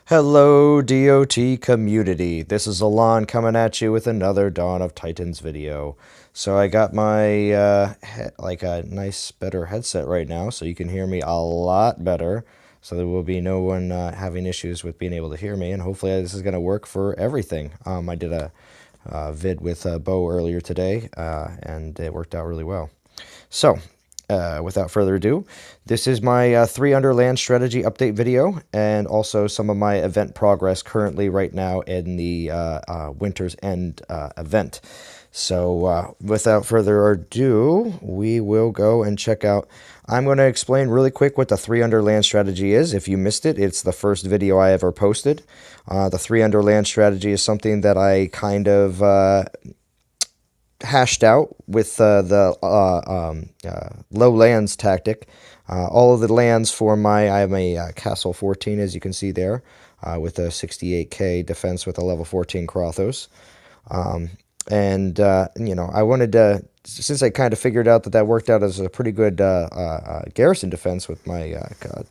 Hello, DOT community. This is Zalon coming at you with another Dawn of Titans video. So I got my like a nice better headset right now, so you can hear me a lot better. So there will be no one having issues with being able to hear me, and hopefully this is going to work for everything. I did a vid with Bo earlier today, and it worked out really well. So, without further ado, this is my 3 under land strategy update video, and also some of my event progress currently right now in the Winter's End event. So, without further ado, we will go and check out. I'm going to explain really quick what the 3 under land strategy is. If you missed it, it's the first video I ever posted. The 3 under land strategy is something that I kind of hashed out with the low lands tactic. All of the lands for I have a Castle 14, as you can see there, with a 68k defense with a level 14 Krothos. I wanted to, since I kind of figured out that that worked out as a pretty good garrison defense with my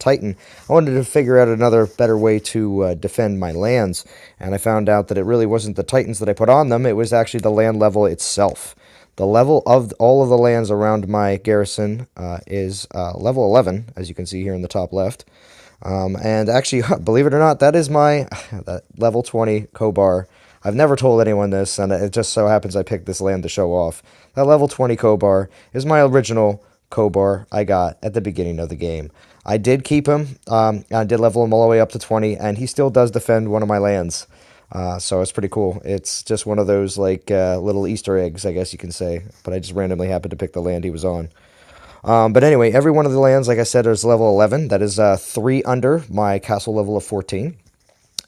Titan, I wanted to figure out another better way to defend my lands, and I found out that it really wasn't the Titans that I put on them, it was actually the land level itself. The level of all of the lands around my garrison is level 11, as you can see here in the top left. And actually, believe it or not, that is my that level 20 Kobar. I've never told anyone this, and it just so happens I picked this land to show off. That level 20 Kobar is my original Kobar I got at the beginning of the game. I did keep him. I did level him all the way up to 20, and he still does defend one of my lands. So it's pretty cool. It's just one of those like little Easter eggs, I guess you can say. But I just randomly happened to pick the land he was on. But anyway, every one of the lands, like I said, is level 11. That is 3 under my castle level of 14.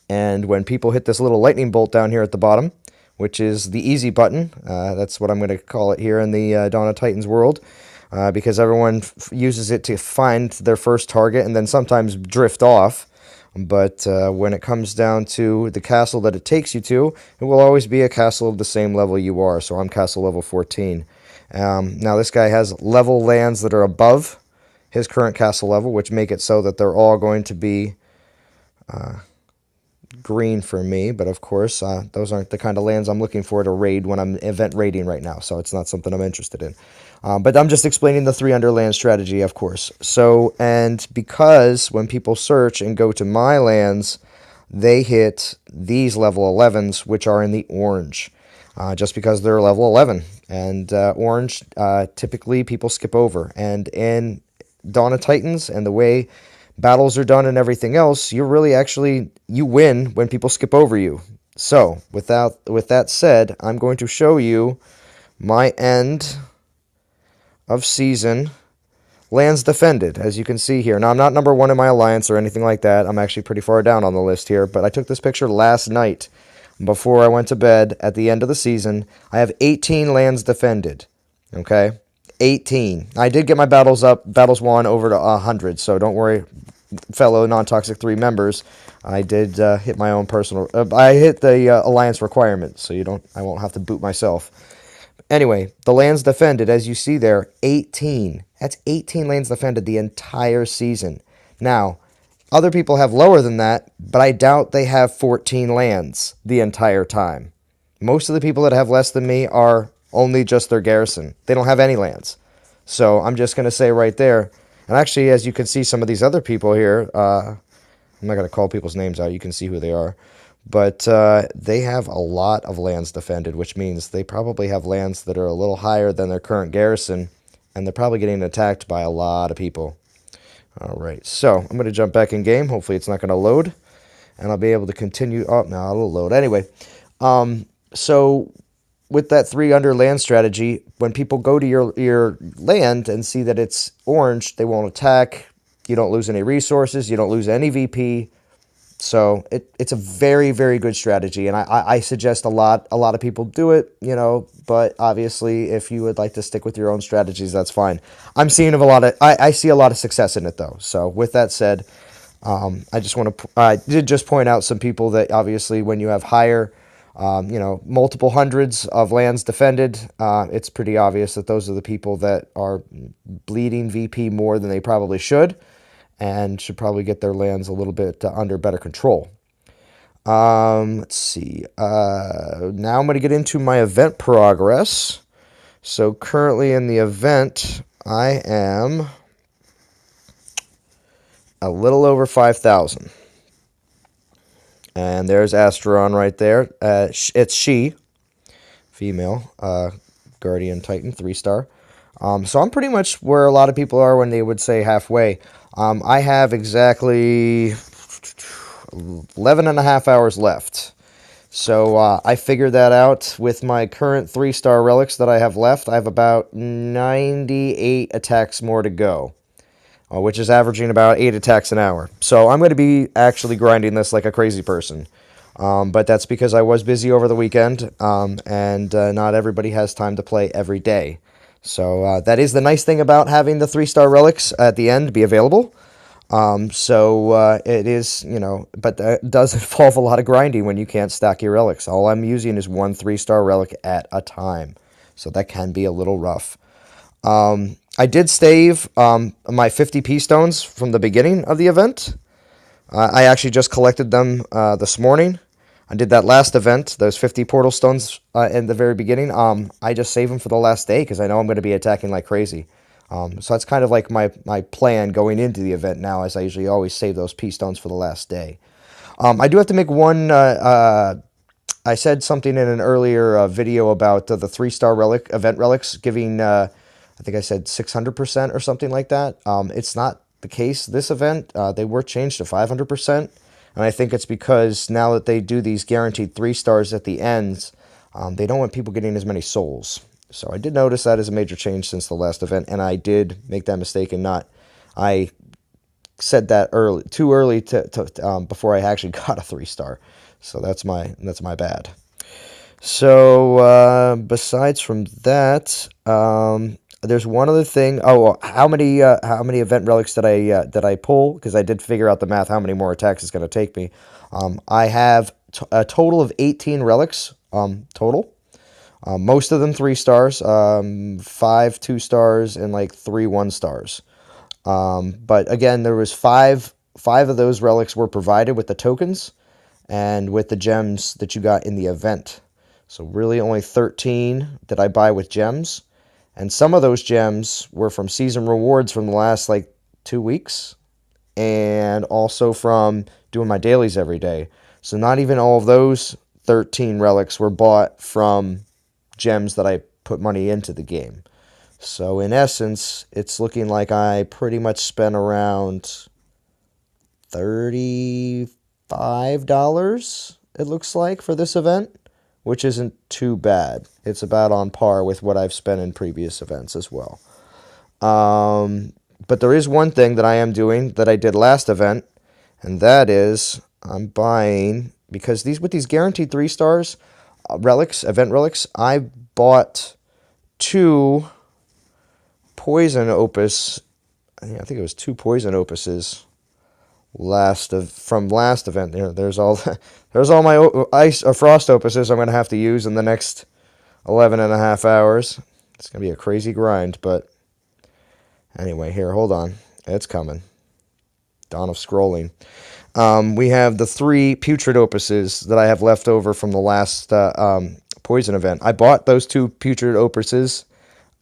And when people hit this little lightning bolt down here at the bottom, which is the easy button, that's what I'm going to call it here in the Dawn of Titans world, because everyone uses it to find their first target and then sometimes drift off. But when it comes down to the castle that it takes you to, it will always be a castle of the same level you are. So I'm castle level 14. Now this guy has level lands that are above his current castle level, which make it so that they're all going to be green for me, but of course those aren't the kind of lands I'm looking for to raid when I'm event raiding right now, so it's not something I'm interested in. But I'm just explaining the 3 under land strategy, of course. So, and because when people search and go to my lands, they hit these level 11s, which are in the orange, just because they're level 11. And orange, typically people skip over. And in Dawn of Titans and the way battles are done and everything else, you're really actually, you win when people skip over you. So, with that said, I'm going to show you my end of season lands defended, as you can see here. Now, I'm not number 1 in my alliance or anything like that. I'm actually pretty far down on the list here, but I took this picture last night before I went to bed at the end of the season. I have 18 lands defended, okay? 18. I did get my battles won over to 100, so don't worry, fellow non-toxic 3 members. I did hit my own personal, I hit the alliance requirement, so I won't have to boot myself. Anyway, the lands defended, as you see there, 18. That's 18 lands defended the entire season. Now, other people have lower than that, but I doubt they have 14 lands the entire time. Most of the people that have less than me are only just their garrison. They don't have any lands. So I'm just going to say right there, and actually, as you can see, some of these other people here, I'm not going to call people's names out. You can see who they are. But they have a lot of lands defended, which means they probably have lands that are a little higher than their current garrison, and they're probably getting attacked by a lot of people. All right, so I'm going to jump back in game. Hopefully it's not going to load, and I'll be able to continue. Oh, no, it'll load. Anyway, so with that 3 under land strategy, when people go to your land and see that it's orange, they won't attack. You don't lose any resources. You don't lose any VP. So it's a very, very good strategy, and I suggest a lot of people do it, but obviously if you would like to stick with your own strategies, that's fine. I'm seeing I see a lot of success in it though. So with that said, I did just point out some people that obviously when you have higher, multiple hundreds of lands defended, it's pretty obvious that those are the people that are bleeding VP more than they probably should, and should probably get their lands a little bit under better control. Let's see. Now I'm going to get into my event progress. So currently in the event, I am a little over 5,000. And there's Asteron right there. It's she, female, Guardian Titan, 3-star. So I'm pretty much where a lot of people are when they would say halfway. I have exactly 11 and a half hours left. So I figured that out with my current 3-star relics that I have left. I have about 98 attacks more to go, which is averaging about 8 attacks an hour. So I'm going to be actually grinding this like a crazy person. But that's because I was busy over the weekend, and not everybody has time to play every day. So that is the nice thing about having the 3-star relics at the end be available. It is, but that does involve a lot of grinding when you can't stack your relics. All I'm using is one 3-star relic at a time. So that can be a little rough. I did save my 50p stones from the beginning of the event. I actually just collected them this morning. I did that last event, those 50 portal stones in the very beginning. I just saved them for the last day because I know I'm going to be attacking like crazy. So that's kind of like my plan going into the event now, as I usually always save those P stones for the last day. I do have to make one. I said something in an earlier video about the 3-star relic event relics giving. I think I said 600% or something like that. It's not the case this event. They were changed to 500%, and I think it's because now that they do these guaranteed 3 stars at the ends, they don't want people getting as many souls. So I did notice that as a major change since the last event, and I did make that mistake and I said that too early to before I actually got a 3-star. So that's my bad. So besides from that, there's one other thing. Oh, how many event relics did I pull? Because I did figure out the math how many more attacks it's going to take me. I have a total of 18 relics total. Most of them 3 stars, 5 2 stars, and like 3 1 stars. But again, there was five of those relics were provided with the tokens and with the gems that you got in the event. So really only 13 did I buy with gems. And some of those gems were from season rewards from the last like 2 weeks, and also from doing my dailies every day. So not even all of those 13 relics were bought from gems that I put money into the game. So in essence, it's looking like I pretty much spent around $35, it looks like, for this event, which isn't too bad. It's about on par with what I've spent in previous events as well. But there is one thing that I am doing that I did last event, and that is I'm buying, because with these guaranteed 3 stars, event relics, I bought 2 poison opus. I think it was 2 poison opuses from last event. There's all my ice or frost opuses I'm going to have to use in the next 11 and a half hours. It's going to be a crazy grind, but anyway, here, hold on. It's coming. Dawn of scrolling. We have the 3 putrid opuses that I have left over from the last poison event. I bought those 2 putrid opuses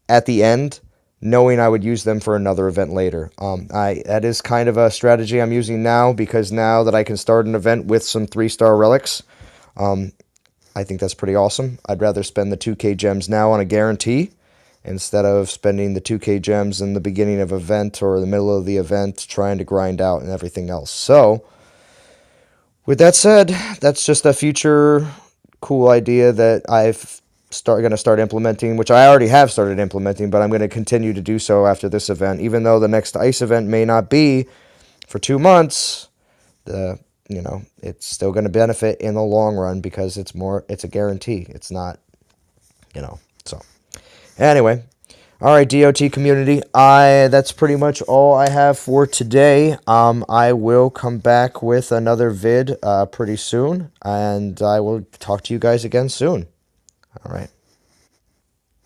at the end, knowing I would use them for another event later. That is kind of a strategy I'm using now, because now that I can start an event with some 3-star relics, I think that's pretty awesome. I'd rather spend the 2k gems now on a guarantee instead of spending the 2k gems in the beginning of event or the middle of the event trying to grind out and everything else. So with that said, that's just a future cool idea that I've going to start implementing, which I already have started implementing, but I'm going to continue to do so after this event. Even though the next ice event may not be for 2 months, it's still going to benefit in the long run because it's a guarantee. It's not, so anyway. All right, DOT community, that's pretty much all I have for today. I will come back with another vid pretty soon, and I will talk to you guys again soon. All right.